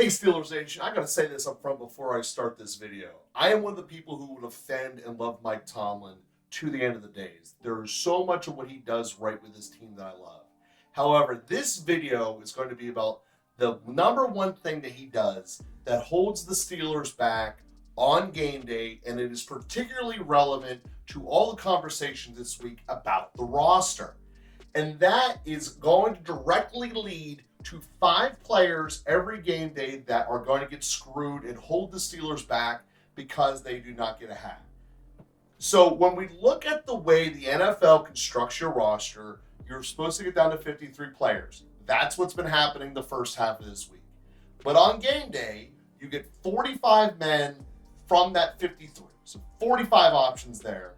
Hey Steelers Nation, I gotta say this up front before I start this video. I am one of the people who would offend and love Mike Tomlin to the end of the days. There is so much of what he does right with his team that I love. However, this video is going to be about the number one thing that he does that holds the Steelers back on game day, and it is particularly relevant to all the conversations this week about the roster. And that is going to directly lead to 5 players every game day that are going to get screwed and hold the Steelers back because they do not get a hat. So when we look at the way the NFL constructs your roster, you're supposed to get down to 53 players. That's what's been happening the first half of this week. But on game day, you get 45 men from that 53. So 45 options there,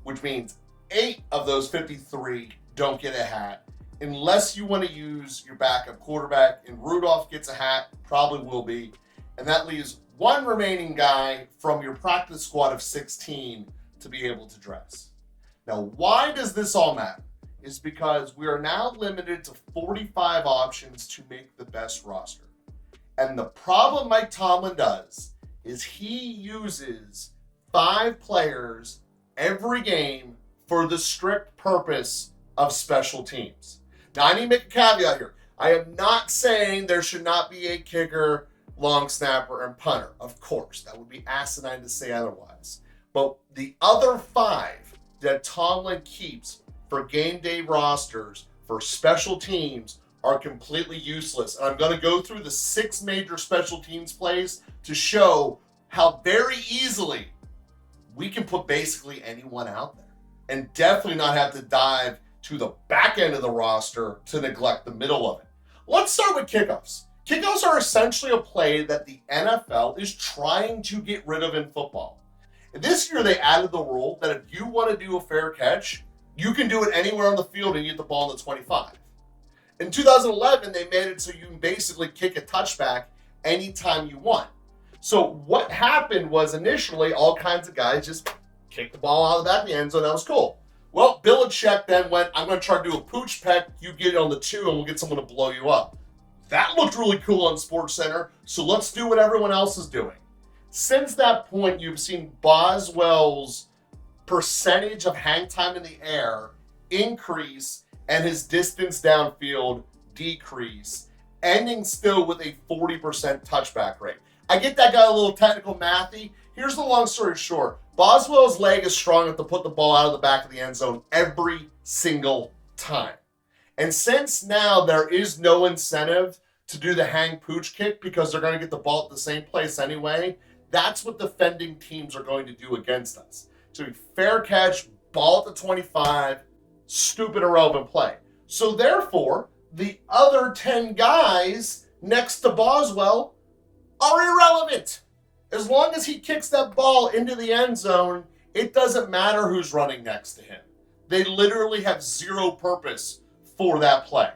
which means 8 of those 53 don't get a hat. Unless you want to use your backup quarterback, and Rudolph gets a hat, probably will be. And that leaves one remaining guy from your practice squad of 16 to be able to dress. Now, why does this all matter? Is because we are now limited to 45 options to make the best roster. And the problem Mike Tomlin does is he uses 5 players every game for the strict purpose of special teams. Now, I need to make a caveat here. I am not saying there should not be a kicker, long snapper, and punter. Of course, that would be asinine to say otherwise. But the other 5 that Tomlin keeps for game day rosters for special teams are completely useless. And I'm going to go through the 6 major special teams plays to show how very easily we can put basically anyone out there and definitely not have to dive to the back end of the roster to neglect the middle of it. Let's start with kickoffs. Kickoffs are essentially a play that the NFL is trying to get rid of in football. And this year they added the rule that if you want to do a fair catch, you can do it anywhere on the field and get the ball in the 25. In 2011, they made it so you can basically kick a touchback anytime you want. So what happened was initially all kinds of guys just kicked the ball out of the back of the end zone. That was cool. Well, Belichick then went, I'm going to try to do a pooch peck. You get it on the 2 and we'll get someone to blow you up. That looked really cool on SportsCenter, so let's do what everyone else is doing. Since that point, you've seen Boswell's percentage of hang time in the air increase and his distance downfield decrease, ending still with a 40% touchback rate. I get that guy a little technical mathy. Here's the long story short. Boswell's leg is strong enough to put the ball out of the back of the end zone every single time. And since now there is no incentive to do the hang pooch kick because they're going to get the ball at the same place anyway, that's what defending teams are going to do against us. So fair catch, ball at the 25, stupid irrelevant play. So therefore, the other 10 guys next to Boswell are irrelevant. As long as he kicks that ball into the end zone, it doesn't matter who's running next to him. They literally have zero purpose for that play.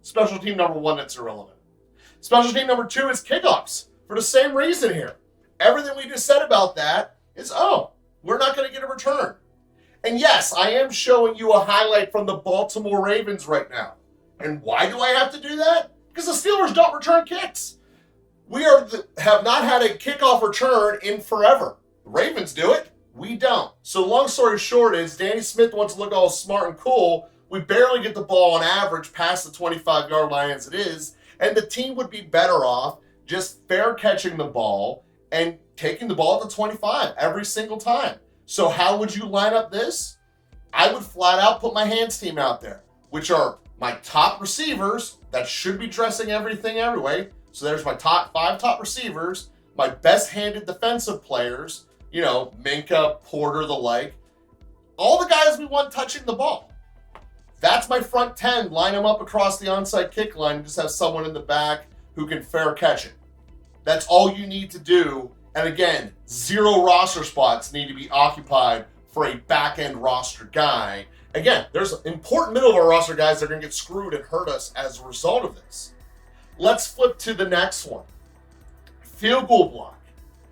Special team number 1, that's irrelevant. Special team number 2 is kickoffs for the same reason here. Everything we just said about that is, we're not going to get a return. And yes, I am showing you a highlight from the Baltimore Ravens right now. And why do I have to do that? Because the Steelers don't return kicks. We have not had a kickoff return in forever. The Ravens do it. We don't. So long story short is Danny Smith wants to look all smart and cool. We barely get the ball on average past the 25-yard line as it is. And the team would be better off just fair catching the ball and taking the ball at the 25 every single time. So how would you line up this? I would flat out put my hands team out there, which are my top receivers that should be dressing everything anyway. So there's my 5 top receivers, my best-handed defensive players, Minka, Porter, the like. All the guys we want touching the ball. That's my front 10. Line them up across the onside kick line and just have someone in the back who can fair catch it. That's all you need to do. And again, 0 roster spots need to be occupied for a back-end roster guy. Again, there's important middle of our roster guys that are going to get screwed and hurt us as a result of this. Let's flip to the next one. Field goal block.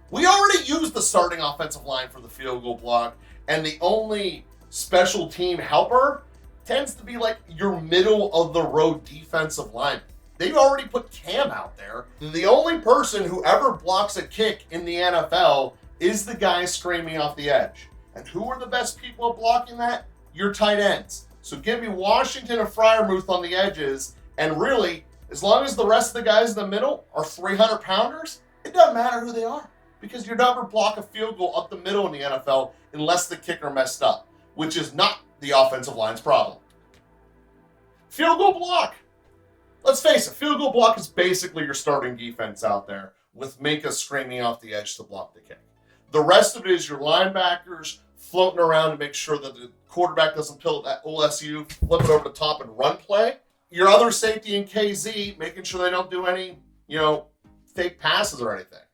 We already used the starting offensive line for the field goal block, and the only special team helper tends to be like your middle of the road defensive line. They've already put Cam out there. The only person who ever blocks a kick in the NFL is the guy screaming off the edge. And who are the best people at blocking that? Your tight ends. So give me Washington and Freiermuth on the edges, and really, as long as the rest of the guys in the middle are 300-pounders, it doesn't matter who they are, because you never block a field goal up the middle in the NFL unless the kicker messed up, which is not the offensive line's problem. Field goal block. Let's face it, field goal block is basically your starting defense out there with Minka screaming off the edge to block the kick. The rest of it is your linebackers floating around to make sure that the quarterback doesn't pill that OSU, flip it over the top and run play. Your other safety in KZ, making sure they don't do any, fake passes or anything.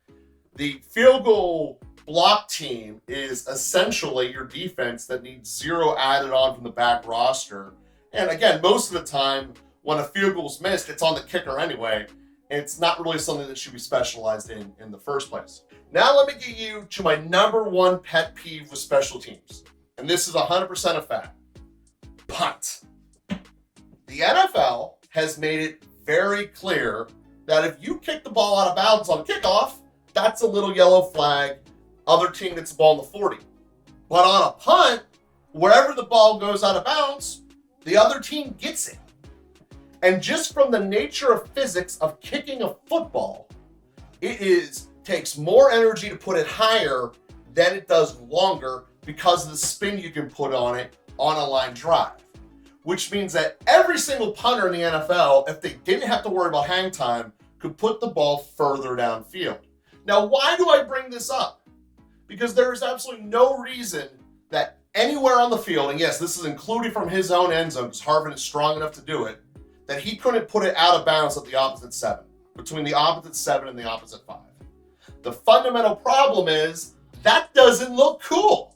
The field goal block team is essentially your defense that needs zero added on from the back roster. And again, most of the time, when a field goal's missed, it's on the kicker anyway. It's not really something that should be specialized in the first place. Now let me get you to my number one pet peeve with special teams. And this is 100% a fact. Punt. The NFL has made it very clear that if you kick the ball out of bounds on kickoff, that's a little yellow flag. Other team gets the ball in the 40. But on a punt, wherever the ball goes out of bounds, the other team gets it. And just from the nature of physics of kicking a football, takes more energy to put it higher than it does longer because of the spin you can put on it on a line drive. Which means that every single punter in the NFL, if they didn't have to worry about hang time, could put the ball further downfield. Now, why do I bring this up? Because there is absolutely no reason that anywhere on the field, and yes, this is included from his own end zone because Harvin is strong enough to do it, that he couldn't put it out of bounds at the opposite 7, between the opposite 7 and the opposite 5. The fundamental problem is that doesn't look cool.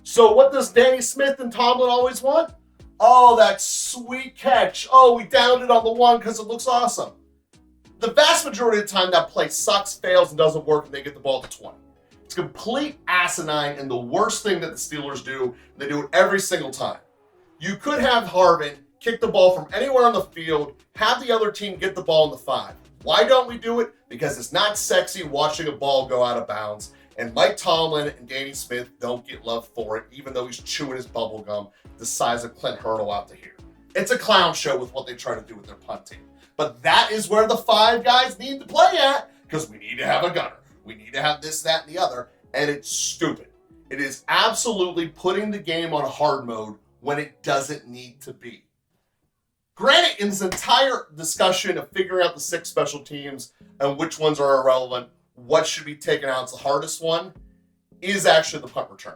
So what does Danny Smith and Tomlin always want? Oh, that sweet catch. Oh, we downed it on the 1 because it looks awesome. The vast majority of the time that play sucks, fails, and doesn't work and they get the ball at the 20. It's complete asinine and the worst thing that the Steelers do. They do it every single time. You could have Harvin kick the ball from anywhere on the field, have the other team get the ball in the 5. Why don't we do it? Because it's not sexy watching a ball go out of bounds. And Mike Tomlin and Danny Smith don't get love for it, even though he's chewing his bubble gum the size of Clint Hurdle out to here. It's a clown show with what they try to do with their punt team. But that is where the 5 guys need to play at, because we need to have a gunner. We need to have this, that, and the other. And it's stupid. It is absolutely putting the game on hard mode when it doesn't need to be. Granted, in this entire discussion of figuring out the 6 special teams and which ones are irrelevant, what should be taken out, it's the hardest one, is actually the punt return.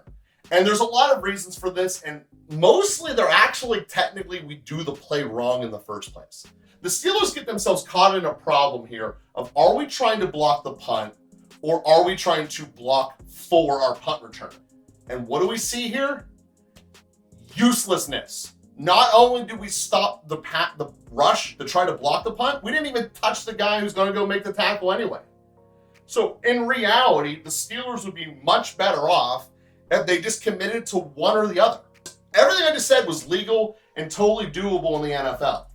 And there's a lot of reasons for this, and mostly they're actually technically we do the play wrong in the first place. The Steelers get themselves caught in a problem here of are we trying to block the punt or are we trying to block for our punt return? And what do we see here? Uselessness. Not only did we stop the rush to try to block the punt, we didn't even touch the guy who's going to go make the tackle anyway. So in reality, the Steelers would be much better off if they just committed to one or the other. Everything I just said was legal and totally doable in the NFL.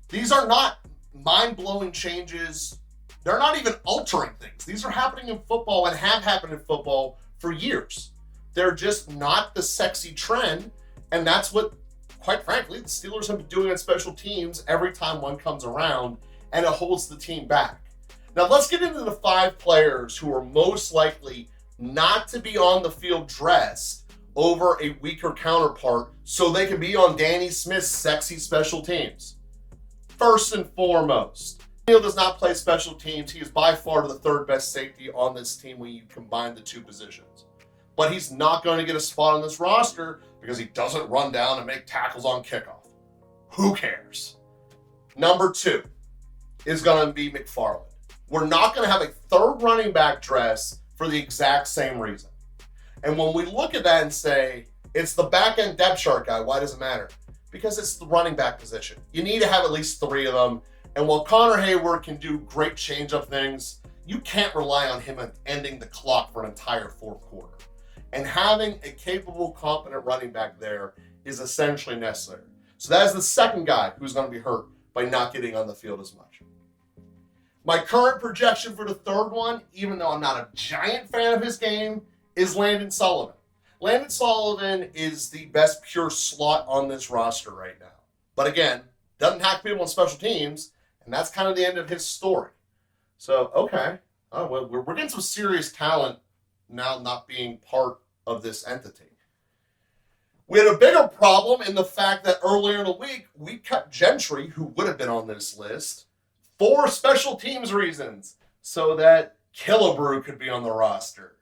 These are not mind-blowing changes. They're not even altering things. These are happening in football and have happened in football for years. They're just not the sexy trend, and that's what, quite frankly, the Steelers have been doing on special teams every time one comes around, and it holds the team back. Now let's get into the 5 players who are most likely not to be on the field dressed over a weaker counterpart so they can be on Danny Smith's sexy special teams. First and foremost, Neal does not play special teams. He is by far the 3rd best safety on this team when you combine the 2 positions. But he's not going to get a spot on this roster because he doesn't run down and make tackles on kickoff. Who cares? Number 2 is going to be McFarland. We're not going to have a 3rd running back dress for the exact same reason. And when we look at that and say, it's the back end depth chart guy, why does it matter? Because it's the running back position. You need to have at least 3 of them. And while Connor Hayward can do great change-up things, you can't rely on him ending the clock for an entire 4th quarter. And having a capable, competent running back there is essentially necessary. So that is the 2nd guy who's going to be hurt by not getting on the field as much. My current projection for the third one, even though I'm not a giant fan of his game, is Landon Sullivan. Landon Sullivan is the best pure slot on this roster right now. But again, doesn't hack people on special teams, and that's kind of the end of his story. So, okay. Oh, well, we're getting some serious talent now not being part of this entity. We had a bigger problem in the fact that earlier in the week, we cut Gentry, who would have been on this list, for special teams reasons, so that Killebrew could be on the roster.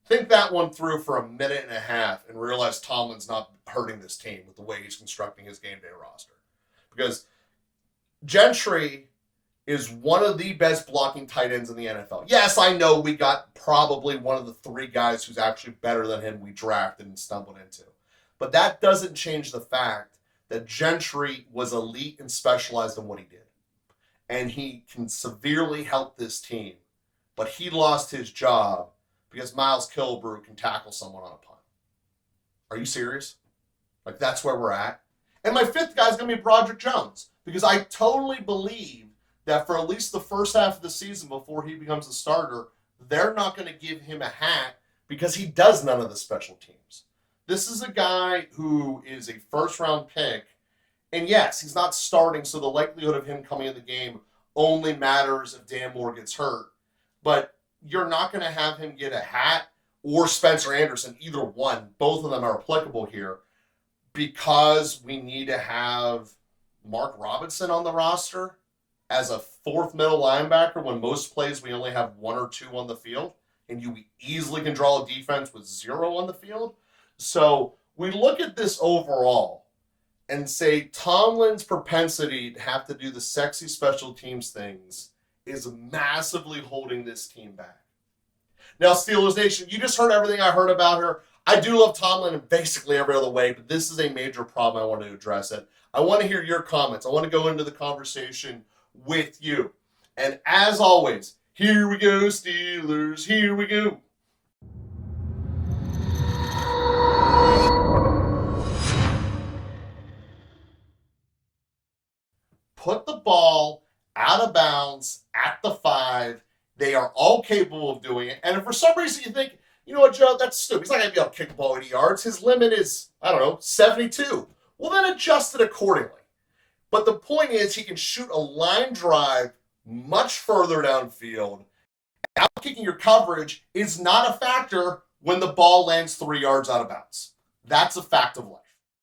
Think that one through for a minute and a half and realize Tomlin's not hurting this team with the way he's constructing his game day roster. Because Gentry is one of the best blocking tight ends in the NFL. Yes, I know we got probably one of the three guys who's actually better than him we drafted and stumbled into. But that doesn't change the fact that Gentry was elite and specialized in what he did. And he can severely help this team. But he lost his job because Miles Killebrew can tackle someone on a punt. Are you serious? Like, that's where we're at? And my fifth guy is going to be Broderick Jones. Because I totally believe that for at least the first half of the season before he becomes a starter, they're not going to give him a hat because he does none of the special teams. This is a guy who is a first-round pick. And yes, he's not starting, so the likelihood of him coming in the game only matters if Dan Moore gets hurt. But you're not going to have him get a hat or Spencer Anderson, either one. Both of them are applicable here because we need to have Mark Robinson on the roster as a fourth middle linebacker when most plays we only have one or two on the field, and you easily can draw a defense with zero on the field. So we look at this overall and say Tomlin's propensity to have to do the sexy special teams things is massively holding this team back. Now, Steelers Nation, you just heard everything I heard about her. I do love Tomlin in basically every other way, but this is a major problem. I want to address it. I want to hear your comments. I want to go into the conversation with you. And as always, here we go, Steelers, here we go. Put the ball out of bounds at the 5. They are all capable of doing it. And if for some reason you think, you know what, Joe, that's stupid. He's not going to be able to kick the ball 80 yards. His limit is, 72. Well, then adjust it accordingly. But the point is he can shoot a line drive much further downfield. Out-kicking your coverage is not a factor when the ball lands 3 yards out of bounds. That's a fact of life.